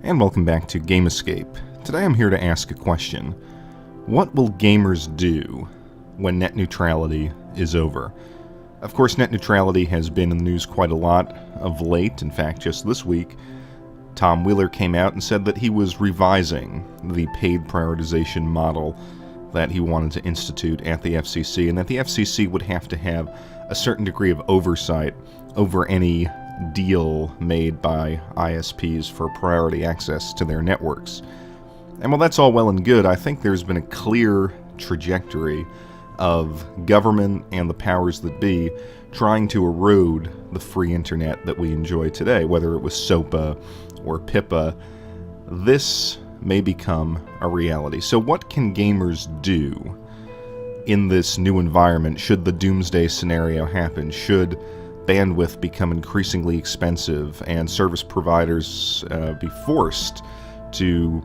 And welcome back to Game Escape. Today I'm here to ask a question. What will gamers do when net neutrality is over? Of course, net neutrality has been in the news quite a lot of late. In fact, just this week, Tom Wheeler came out and said that he was revising the paid prioritization model that he wanted to institute at the FCC, and that the FCC would have to have a certain degree of oversight over any deal made by ISPs for priority access to their networks. And while that's all well and good, I think there's been a clear trajectory of government and the powers that be trying to erode the free internet that we enjoy today, whether it was SOPA or PIPA. This may become a reality. So what can gamers do in this new environment should the doomsday scenario happen? Should bandwidth become increasingly expensive and service providers be forced to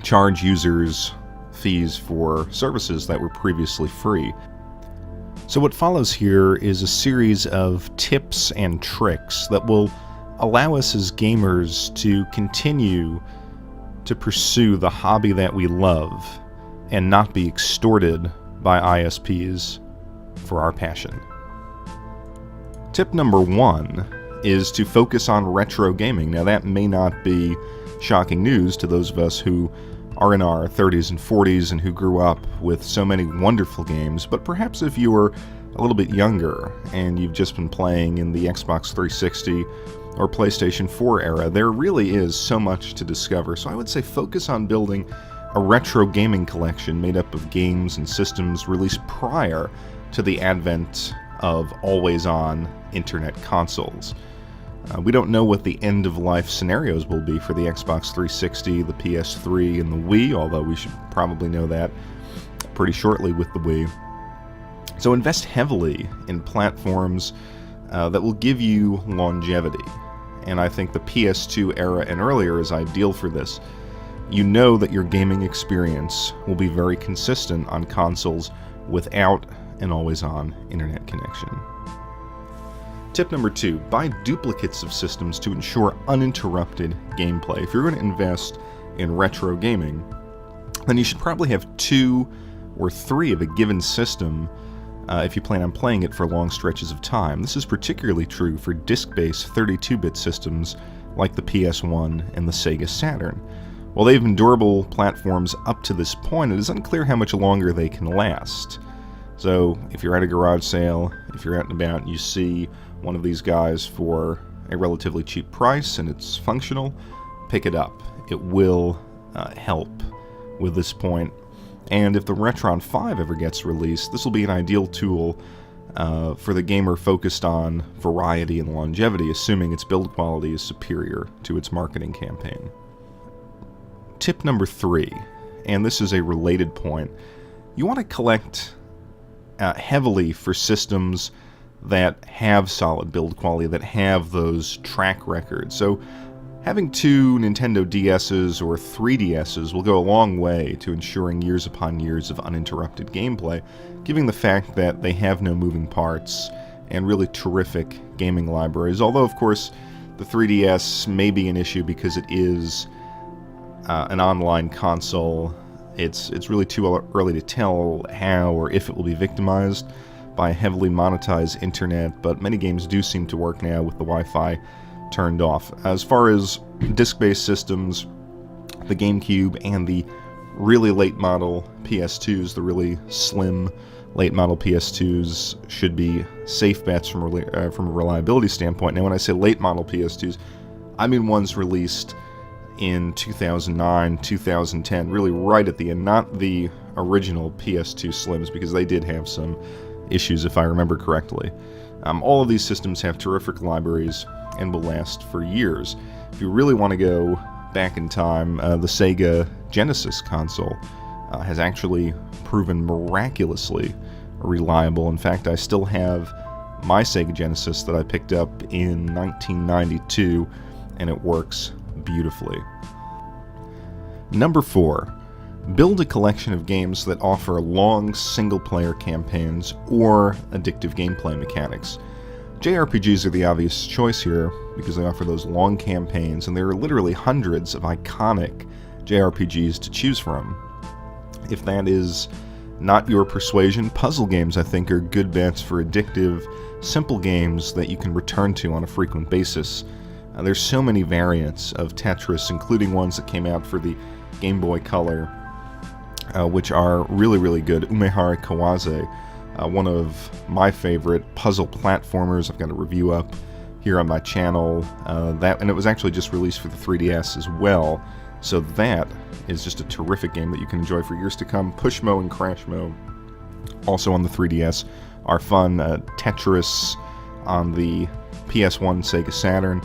charge users fees for services that were previously free? So what follows here is a series of tips and tricks that will allow us as gamers to continue to pursue the hobby that we love and not be extorted by ISPs for our passion. Tip number one is to focus on retro gaming. Now that may not be shocking news to those of us who are in our 30s and 40s and who grew up with so many wonderful games, but perhaps if you were a little bit younger and you've just been playing in the Xbox 360 or PlayStation 4 era, there really is so much to discover. So I would say focus on building a retro gaming collection made up of games and systems released prior to the advent of always-on internet consoles. We don't know what the end-of-life scenarios will be for the Xbox 360, the PS3, and the Wii, although we should probably know that pretty shortly with the Wii. So invest heavily in platforms that will give you longevity. And I think the PS2 era and earlier is ideal for this. You know that your gaming experience will be very consistent on consoles without an always-on internet connection. Tip number two, buy duplicates of systems to ensure uninterrupted gameplay. If you're going to invest in retro gaming, then you should probably have 2 or 3 of a given system if you plan on playing it for long stretches of time. This is particularly true for disc-based 32-bit systems like the PS1 and the Sega Saturn. While they've been durable platforms up to this point, it is unclear how much longer they can last. So if you're at a garage sale, if you're out and about and you see one of these guys for a relatively cheap price and it's functional, pick it up. It will help with this point. And if the Retron 5 ever gets released, this will be an ideal tool for the gamer focused on variety and longevity, assuming its build quality is superior to its marketing campaign. Tip number 3, and this is a related point, you want to collect heavily for systems that have solid build quality, that have those track records. So having 2 Nintendo DS's or 3DS's will go a long way to ensuring years upon years of uninterrupted gameplay, given the fact that they have no moving parts and really terrific gaming libraries. Although, of course, the 3DS may be an issue because it is an online console. It's really too early to tell how or if it will be victimized by a heavily monetized internet, but many games do seem to work now with the Wi-Fi turned off. As far as disc-based systems, the GameCube and the really late model PS2s, the really slim late model PS2s, should be safe bets from a reliability standpoint. Now when I say late model PS2s, I mean ones released in 2009, 2010, really right at the end, not the original PS2 Slims, because they did have some issues if I remember correctly. All of these systems have terrific libraries and will last for years. If you really want to go back in time, the Sega Genesis console has actually proven miraculously reliable. In fact, I still have my Sega Genesis that I picked up in 1992, and it works beautifully. Number 4, build a collection of games that offer long single-player campaigns or addictive gameplay mechanics. JRPGs are the obvious choice here because they offer those long campaigns, and there are literally hundreds of iconic JRPGs to choose from. If that is not your persuasion, puzzle games, I think, are good bets for addictive, simple games that you can return to on a frequent basis. There's so many variants of Tetris, including ones that came out for the Game Boy Color, which are really, really good. Umehara Kawase, one of my favorite puzzle platformers. I've got a review up here on my channel. And it was actually just released for the 3DS as well. So that is just a terrific game that you can enjoy for years to come. Pushmo and Crashmo, also on the 3DS, are fun. Tetris on the PS1 Sega Saturn.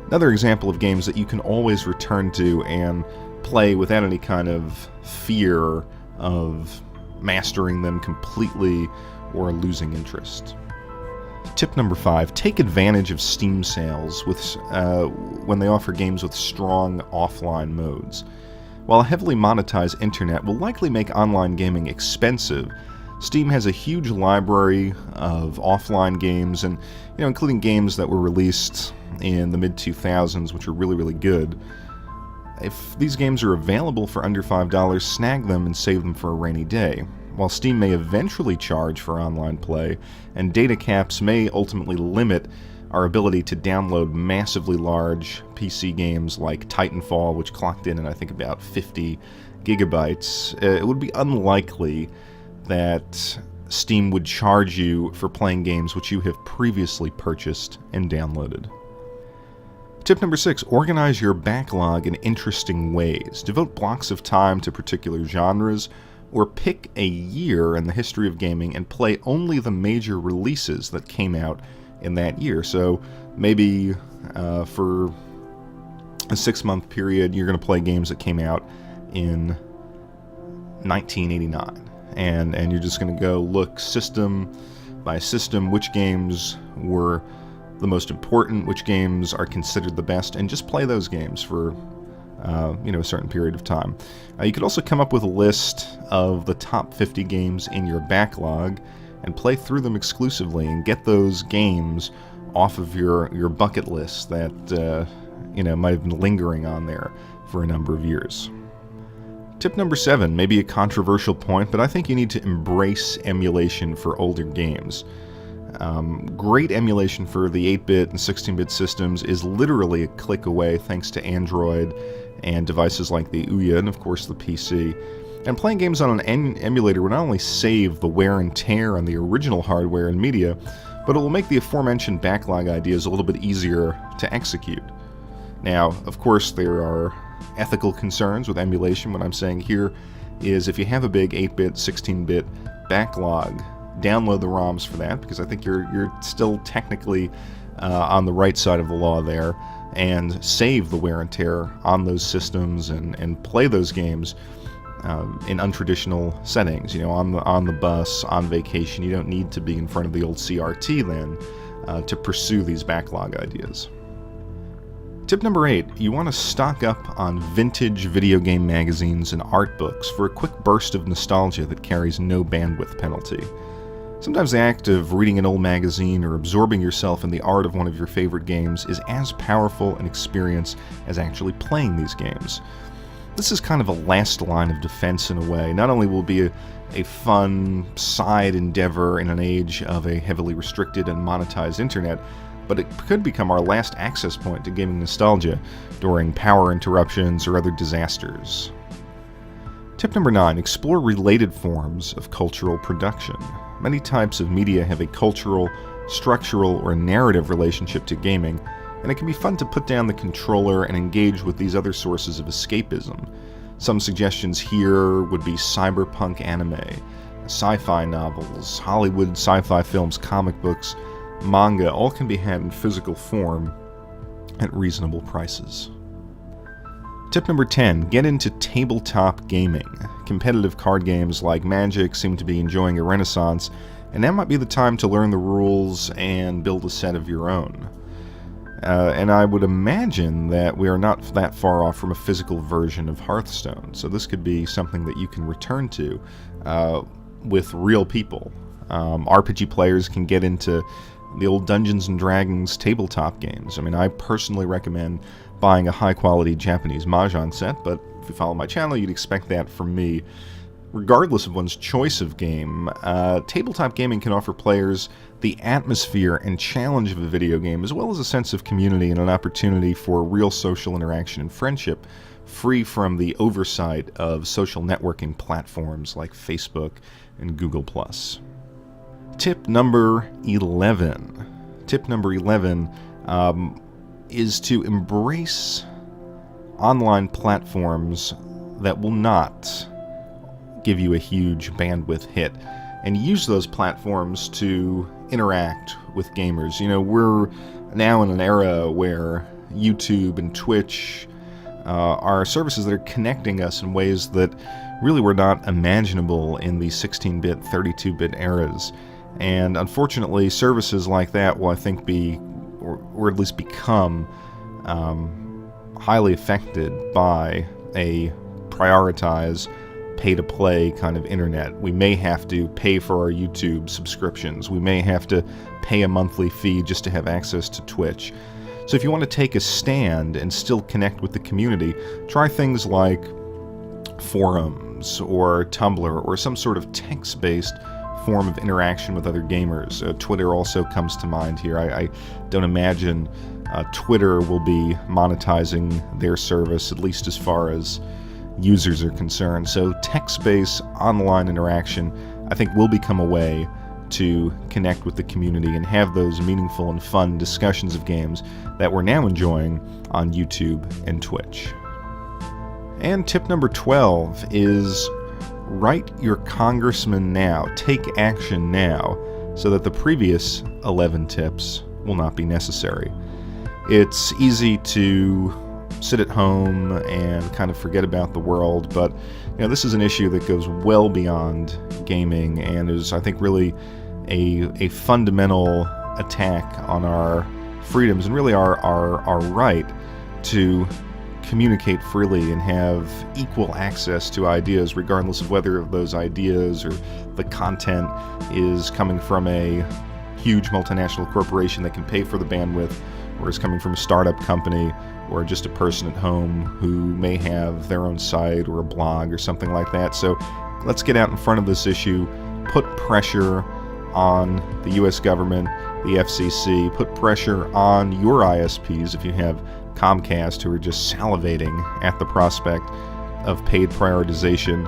Another example of games that you can always return to and play without any kind of fear of mastering them completely or losing interest. Tip number 5, take advantage of Steam sales when they offer games with strong offline modes. While a heavily monetized internet will likely make online gaming expensive, Steam has a huge library of offline games, and including games that were released in the mid-2000s, which are really, really good. If these games are available for under $5, snag them and save them for a rainy day. While Steam may eventually charge for online play, and data caps may ultimately limit our ability to download massively large PC games like Titanfall, which clocked in at I think about 50 gigabytes, it would be unlikely that Steam would charge you for playing games which you have previously purchased and downloaded. Tip number 6, organize your backlog in interesting ways. Devote blocks of time to particular genres, or pick a year in the history of gaming and play only the major releases that came out in that year. So maybe for a 6-month period, you're going to play games that came out in 1989. And you're just going to go look system by system which games were the most important, which games are considered the best, and just play those games for a certain period of time. You could also come up with a list of the top 50 games in your backlog and play through them exclusively and get those games off of your bucket list that might have been lingering on there for a number of years. Tip number 7, maybe a controversial point, but I think you need to embrace emulation for older games. Great emulation for the 8-bit and 16-bit systems is literally a click away thanks to Android and devices like the Ouya and of course the PC. And playing games on an emulator will not only save the wear and tear on the original hardware and media, but it will make the aforementioned backlog ideas a little bit easier to execute. Now, of course, there are ethical concerns with emulation. What I'm saying here is if you have a big 8-bit, 16-bit backlog, download the ROMs for that, because I think you're still technically on the right side of the law there, and save the wear and tear on those systems and play those games in untraditional settings. On the bus, on vacation. You don't need to be in front of the old CRT then to pursue these backlog ideas. Tip number 8, you want to stock up on vintage video game magazines and art books for a quick burst of nostalgia that carries no bandwidth penalty. Sometimes the act of reading an old magazine or absorbing yourself in the art of one of your favorite games is as powerful an experience as actually playing these games. This is kind of a last line of defense in a way. Not only will it be a fun side endeavor in an age of a heavily restricted and monetized internet, but it could become our last access point to gaming nostalgia during power interruptions or other disasters. Tip number 9, explore related forms of cultural production. Many types of media have a cultural, structural, or narrative relationship to gaming, and it can be fun to put down the controller and engage with these other sources of escapism. Some suggestions here would be cyberpunk anime, sci-fi novels, Hollywood sci-fi films, comic books, manga. All can be had in physical form at reasonable prices. Tip number 10, get into tabletop gaming. Competitive card games like Magic seem to be enjoying a renaissance, and now might be the time to learn the rules and build a set of your own. And I would imagine that we are not that far off from a physical version of Hearthstone, so this could be something that you can return to with real people. RPG players can get into the old Dungeons & Dragons tabletop games. I mean, I personally recommend buying a high-quality Japanese Mahjong set, but if you follow my channel, you'd expect that from me. Regardless of one's choice of game, tabletop gaming can offer players the atmosphere and challenge of a video game, as well as a sense of community and an opportunity for real social interaction and friendship, free from the oversight of social networking platforms like Facebook and Google+. Tip number 11. Tip number 11 is to embrace online platforms that will not give you a huge bandwidth hit, and use those platforms to interact with gamers. You know, we're now in an era where YouTube and Twitch are services that are connecting us in ways that really were not imaginable in the 16-bit, 32-bit eras. And unfortunately, services like that will, I think, be, or at least become, highly affected by a prioritized pay-to-play kind of internet. We may have to pay for our YouTube subscriptions. We may have to pay a monthly fee just to have access to Twitch. So if you want to take a stand and still connect with the community, try things like forums or Tumblr or some sort of text-based form of interaction with other gamers. Twitter also comes to mind here. I don't imagine Twitter will be monetizing their service, at least as far as users are concerned. So text-based online interaction, I think, will become a way to connect with the community and have those meaningful and fun discussions of games that we're now enjoying on YouTube and Twitch. And tip number 12 is write your congressman now. Take action now so that the previous 11 tips will not be necessary. It's easy to sit at home and kind of forget about the world, but you know, this is an issue that goes well beyond gaming and is, I think, really a fundamental attack on our freedoms and really our right to communicate freely and have equal access to ideas, regardless of whether those ideas or the content is coming from a huge multinational corporation that can pay for the bandwidth, or is coming from a startup company, or just a person at home who may have their own site or a blog or something like that. So let's get out in front of this issue, put pressure on the US government, the FCC, put pressure on your ISPs if you have Comcast who are just salivating at the prospect of paid prioritization.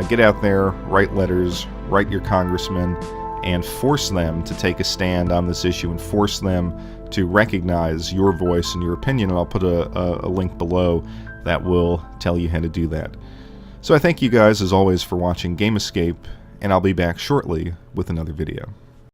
Get out there, write letters, write your congressman, and force them to take a stand on this issue and force them to recognize your voice and your opinion. And I'll put a link below that will tell you how to do that. So I thank you guys, as always, for watching Game Escape, and I'll be back shortly with another video.